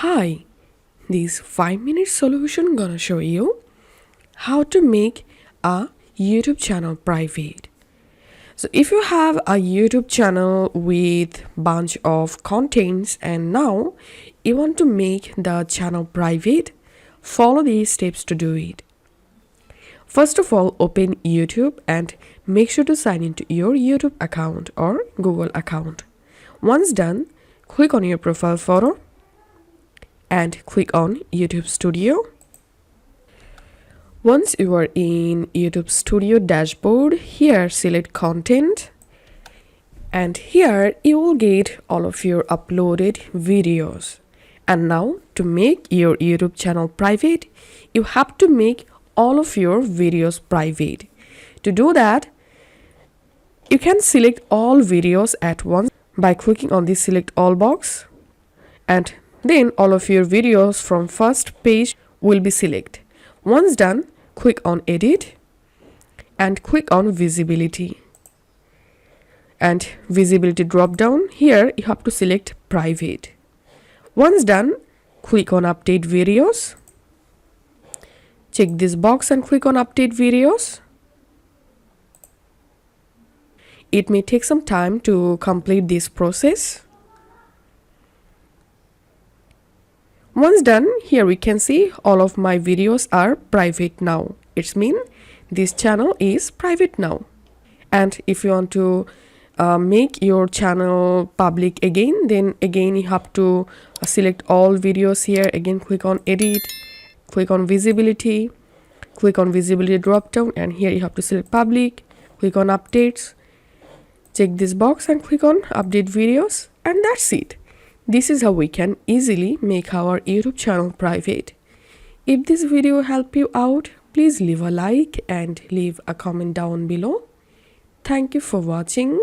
Hi, this 5-minute solution gonna show you how to make a YouTube channel private. So if you have a YouTube channel with bunch of contents and now you want to make the channel private, follow these steps to do it. First of all, open YouTube and make sure to sign into your YouTube account or Google account. Once done, click on your profile photo and click on YouTube Studio. Once you are in YouTube Studio dashboard, here select content and here you will get all of your uploaded videos. And now to make your YouTube channel private, you have to make all of your videos private. To do that, you can select all videos at once by clicking on the select all box, and then all of your videos from first page will be selected. Once done, click on edit and click on visibility. And visibility drop down, here you have to select private. Once done, click on update videos. Check this box and click on update videos. It may take some time to complete this process. Once done, here we can see all of my videos are private now. It means this channel is private now. And if you want to make your channel public again, then again you have to select all videos here. Again, click on edit, click on visibility, click on visibility drop down, and here you have to select public, click on updates, check this box and click on update videos, and that's it. This is how we can easily make our YouTube channel private. If this video helped you out, please leave a like and leave a comment down below. Thank you for watching.